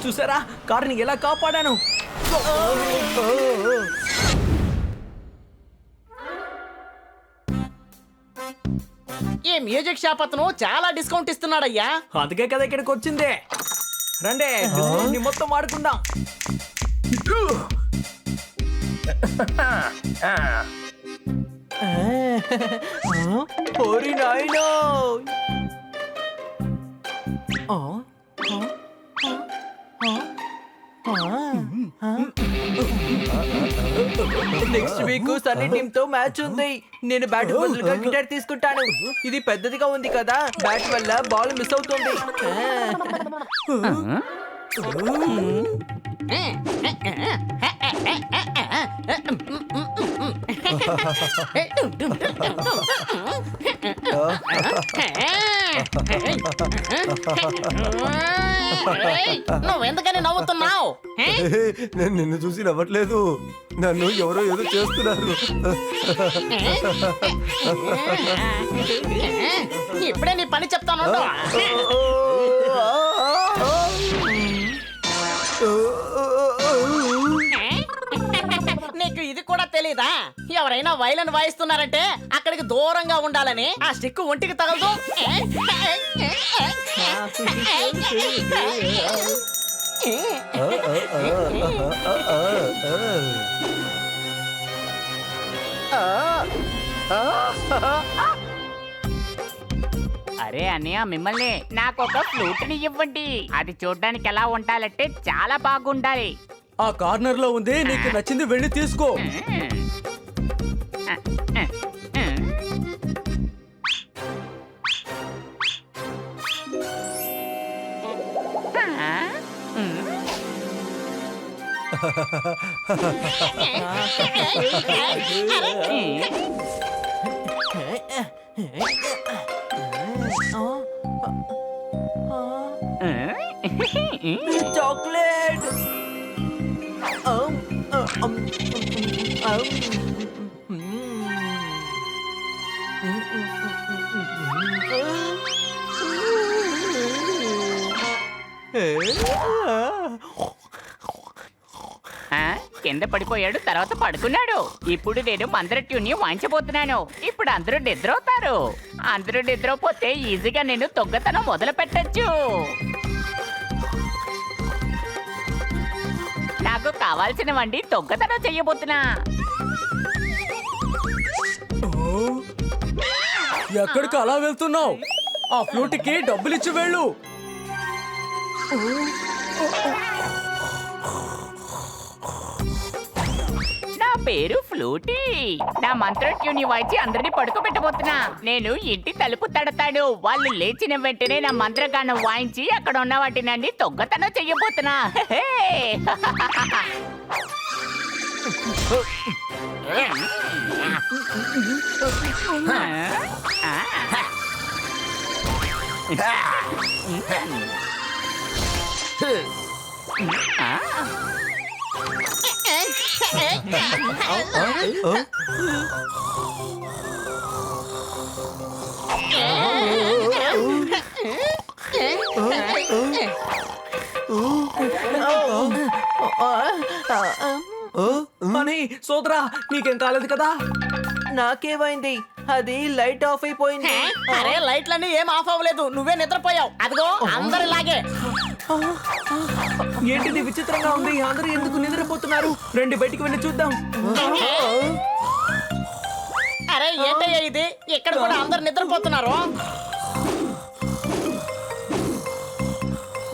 చూసారా కారుని ఎలా కాపాడాను. ఈ మ్యూజిక్ షాప్ అతను చాలా డిస్కౌంట్ ఇస్తున్నాడయ్యా. అందుకే కదా ఇక్కడికి వచ్చింది. రండి ని మొత్తం వాడుకుందాం. ఓరి నాయనో. నెక్స్ట్ వీక్ సన్నీ టీమ్ తో మ్యాచ్ ఉంది. నేను బ్యాట్ బదులుగా గిటార్ తీసుకుంటాను. ఇది పెద్దదిగా ఉంది కదా, బ్యాట్ వల్ల బాల్ మిస్ అవుతుంది. నువ్వెందుకని నవ్వుతున్నావు? నేను నిన్ను చూసి నవ్వట్లేదు, నన్ను ఎవరో ఏదో చేస్తున్నారు. ఇప్పుడే నీ పని చెప్తాను. నీకు ఇది కూడా తెలీదా? ఎవరైనా వైలన్ వాయిస్తున్నారంటే అక్కడికి దూరంగా ఉండాలని. ఆ స్టిక్ ఒంటికి తగలదు. అరే అన్నయ్య, మిమ్మల్ని నాకొక ఫ్లూట్ ని ఇవ్వండి. అది చూడ్డానికి ఎలా ఉండాలంటే చాలా బాగుండాలి. ఆ కార్నర్ లో ఉంది, నీకు నచ్చింది వెళ్ళి తీసుకో. చాక్లెట్. కింద పడిపోయాడు, తర్వాత పడుకున్నాడు. ఇప్పుడు నేను మంత్ర ట్యూన్ని వాయించబోతున్నాను. ఇప్పుడు అందరూ నిద్రవుతారు. అందరూ నిద్రపోతే ఈజీగా నేను దొంగతనం మొదలు పెట్టచ్చు. నాకు కావాల్సినవండి దొంగతనం చెయ్యబోతున్నా. ఎక్కడికి అలా వెళ్తున్నావు? ఆ ఫ్లూట్కి డబ్బులు ఇచ్చి వెళ్ళు. నా పేరు ఫ్లూటీ. నా మంత్ర ట్యూని వాయించి అందరినీ పడుకోబెట్టబోతున్నా. నేను ఇంటి తలుపు తడతాడు. వాళ్ళు లేచిన వెంటనే నా మంత్రగానం వాయించి అక్కడ ఉన్న వాటిని దొంగతనం చెయ్యబోతున్నా. అని సోదరా, నీకేం కాలేదు కదా? నాకేమైంది? అది లైట్ ఆఫ్ అయిపోయింది. అరే లైట్లన్నీ ఏం ఆఫ్ అవ్వలేదు, నువ్వే నిద్రపోయావు. అదిగో అందరిలాగే. ఏంటిది విచిత్రంగా ఉంది? అందరూ ఎందుకు నిద్రపోతున్నారు? రండి బయటికి వెళ్ళి చూద్దాం. అరే ఏంటయ్యా ఇది? ఇక్కడ కూడా అందరు నిద్రపోతున్నారు.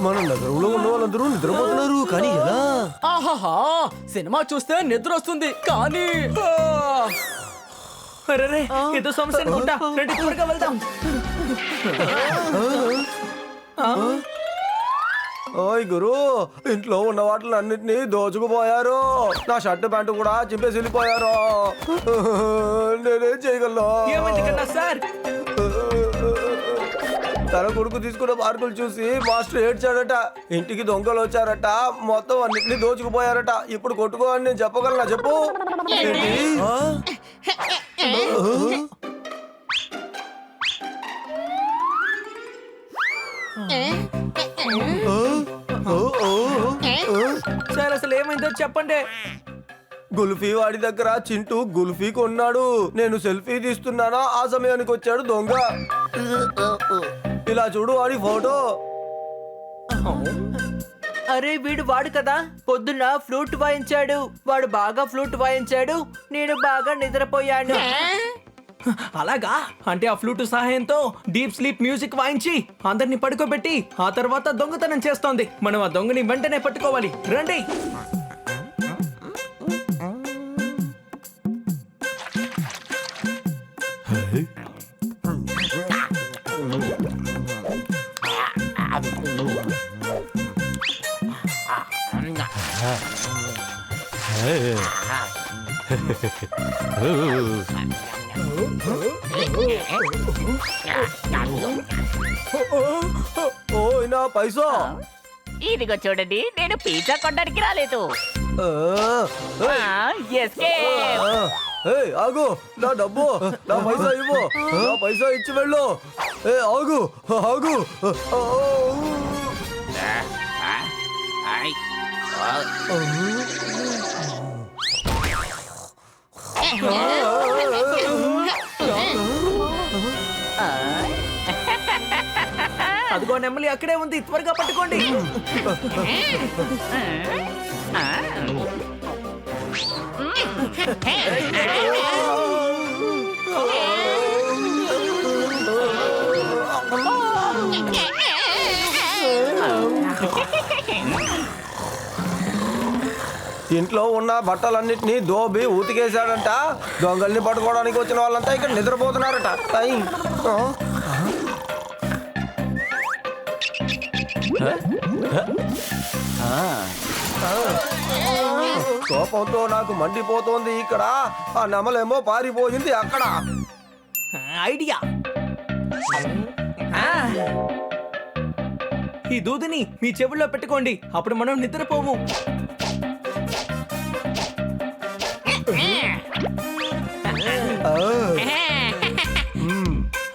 మన నగరంలో ఉన్న వాళ్ళందరూ నిద్రపోతున్నారు, కానీ ఎలా? ఆహాహా, సినిమా చూస్తే నిద్ర వస్తుంది కానీ అరే ఏదో సమస్య అనుకుంటా. రండి త్వరగా వెళ్దాం. ఓయ్ గురు, ఇంట్లో ఉన్న వాటిని అన్నిటినీ దోచుకుపోయారు. నా షర్ట్ ప్యాంటు కూడా చింపేసి వెళ్ళిపోయారు. నేనేం చేయగలను? ఏమైంది కన్నా సార్? తన కొడుకు తీసుకున్న మార్కులు చూసి మాస్టర్ ఏడ్చాడట. ఇంటికి దొంగలు వచ్చారట, మొత్తం అన్నిటినీ దోచుకుపోయారట. ఇప్పుడు కొట్టుకో అని నేను చెప్పగలనా? చెప్పు. సార్ అసలు ఏమైందో చెప్పండి. గుల్ఫీ వాడి దగ్గర చింటూ గుల్ఫీ కొన్నాడు. నేను సెల్ఫీ తీస్తున్నానా ఆ సమయానికి వచ్చాడు దొంగ. ఇలా చూడు వాడి ఫోటో. అరే వీడు వాడు కదా, పొద్దున్న ఫ్లూట్ వాయించాడు. వాడు బాగా ఫ్లూట్ వాయించాడు, నేను బాగా నిద్రపోయాను. అలాగా? అంటే ఆ ఫ్లూట్ సహాయంతో డీప్ స్లీప్ మ్యూజిక్ వాయించి అందరిని పడుకోబెట్టి ఆ తర్వాత దొంగతనం చేస్తోంది. మనం ఆ దొంగని వెంటనే పట్టుకోవాలి. రండి. ఓ నా పైసా. ఇదిగో చూడండి, నేను పిజ్జా కొనడానికి రాలేదు. Escape. ఆగు, నా డబ్బు, నా పైసా ఇవ్వు. నా పైసా ఇచ్చి వెళ్ళు. ఆగు ఆగు. అదిగో నెమ్మలి అక్కడే ఉంది, త్వరగా పట్టుకోండి. ఇంట్లో ఉన్న బట్టలన్నిటినీ దోబి ఉతికేశాడంట. దొంగల్ని పట్టుకోవడానికి వచ్చిన వాళ్ళంతా ఇక్కడ నిద్రపోతున్నారట. కోపంతో నాకు మండిపోతోంది ఇక్కడ. ఆ నెమలేమో పారిపోయింది అక్కడ. ఐడియా. ఈ దూదిని మీ చెవుల్లో పెట్టుకోండి, అప్పుడు మనం నిద్రపోము.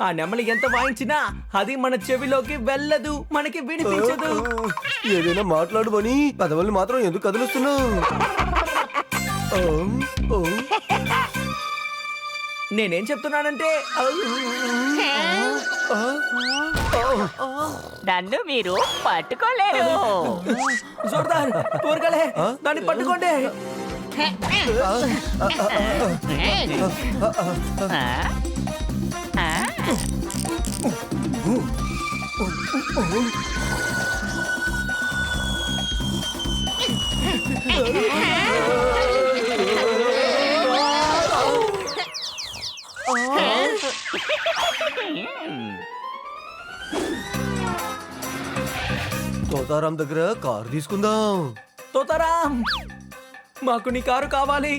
ఆ నెమలి ఎంత వాయించినా అది మన చెవిలోకి వెళ్ళదు, మనకి వినిపించదు. ఏదైనా మాట్లాడు బని, పెదవుల్ని మాత్రం ఎందుకు కదిలిస్తున్నావు? నేనేం చెప్తున్నానంటే నన్ను మీరు పట్టుకోలేరు. జోర్దార్, త్వరగాలే దాన్ని పట్టుకోండి. తోతారాం దగ్గర కారు తీసుకుందాం. తోతారాం, మాకు నీ కారు కావాలి.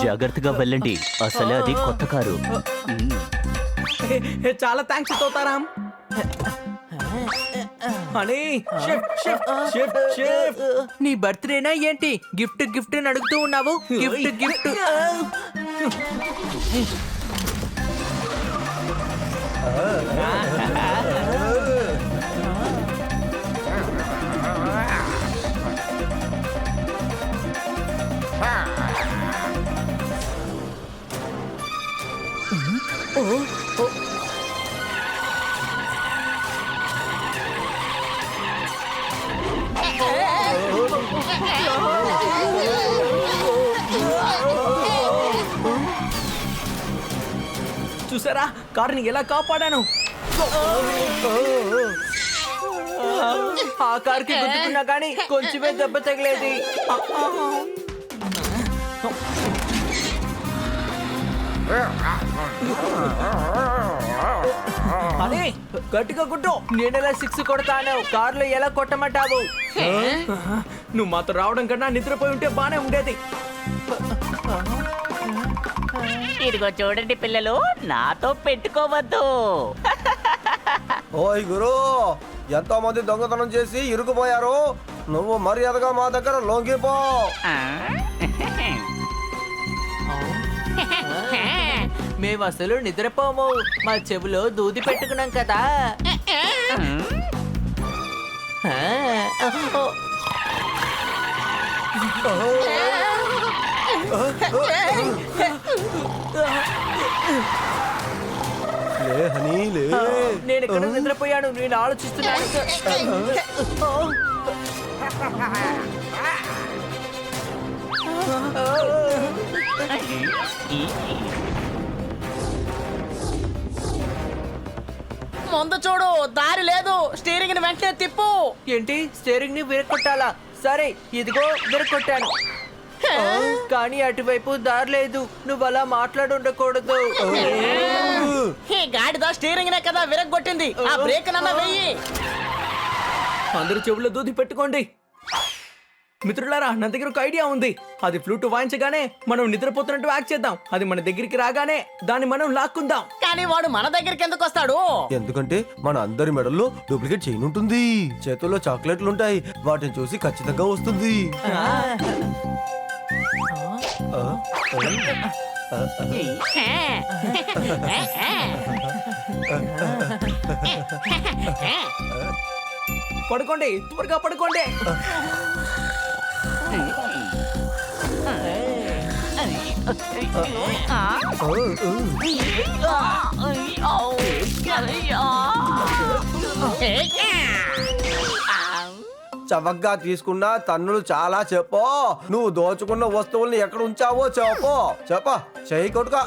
జాగ్రత్తగా వెళ్ళండి, అసలే అది కొత్త కారు. చాలా థ్యాంక్స్ తోతారాం. అని నీ బర్త్డేనా ఏంటి? గిఫ్ట్ గిఫ్ట్ అని అడుగుతూ ఉన్నావు. Gift gift. చూసారా కారుని ఎలా కాపాడాను? ఆ కారుకి గుద్దుకున్నా కానీ కొంచెమే దెబ్బ తగిలేది. అదే గట్టిగా కొట్టు. నేనెలా 6 కొడతాను, కారులో ఎలా కొట్టమంటావు? నువ్వు మాతో రావడం కన్నా నిద్రపోయి ఉంటే బానే ఉండేది. ఇదిగో చూడండి పిల్లలు, నాతో పెట్టుకోవద్దు. ఓయ్ గురు, ఎంతో మంది దొంగతనం చేసి ఇరుకుపోయారు. నువ్వు మర్యాదగా మా దగ్గర లొంగిపో. మేము అసలు నిద్రపోము, మా చెవిలో దూది పెట్టుకున్నాం కదా. లే హనీ లే. నేను ఇక్కడ నిద్రపోయాను, నేను ఆలోచిస్తున్నాను. ముందు చూడు, దారి లేదు. స్టీరింగ్ ని వెంటనే తిప్పు. ఏంటి, స్టీరింగ్ ని విరగొట్టాలా? సరే, ఇదిగో విరగొట్టాను. కానీ అటువైపు దారి లేదు. నువ్వు అలా మాట్లాడుండకూడదు. ఈ గాడిద స్టీరింగ్ నే కదా విరగ్గొట్టింది. ఆ బ్రేక్ నన్న వెయ్యి. అందరూ చెవుల్లో దూది పెట్టుకోండి. మిత్రులారా, నా దగ్గర ఒక ఐడియా ఉంది. అది ఫ్లూట్ వాయించగానే మనం నిద్రపోతున్నట్టు యాక్ట్ చేద్దాం. అది మన దగ్గరికి రాగానే దాన్ని మనం లాక్కుందాం. కానీ వాడు మన దగ్గరికి ఎందుకు వస్తాడు? ఎందుకంటే మన అందరి మెడల్లో డూప్లికేట్ చైన్ ఉంటుంది, చేతుల్లో చాక్లెట్లు ఉంటాయి. వాటిని చూసి ఖచ్చితంగా వస్తుంది. పడుకోండి, త్వరగా పడుకోండి. చవకగా తీసుకున్న తన్నులు చాలా చెప్పు. నువ్వు దోచుకున్న వస్తువుల్ని ఎక్కడ ఉంచావో చెప్ప చెయ్యి కొట్టుక.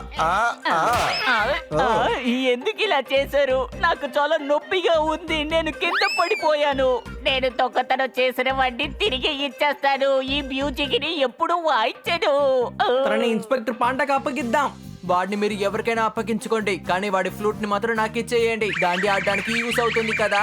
ఎందుకు ఇలా చేశారు? నాకు చాలా నొప్పిగా ఉంది. నేను కింద పడిపోయాను. నేను దొంగతనం చేసిన వాడిని తిరిగి ఇచ్చేస్తాను. ఈ మ్యూజిక్ ని ఎప్పుడు వాయించను. తనని ఇన్స్పెక్టర్ పాండకి అప్పగిద్దాం. వాడిని మీరు ఎవరికైనా అప్పగించుకోండి, కానీ వాడి ఫ్లూట్ ని మాత్రం నాకు ఇచ్చేయండి. దాండి ఆడడానికి యూస్ అవుతుంది కదా.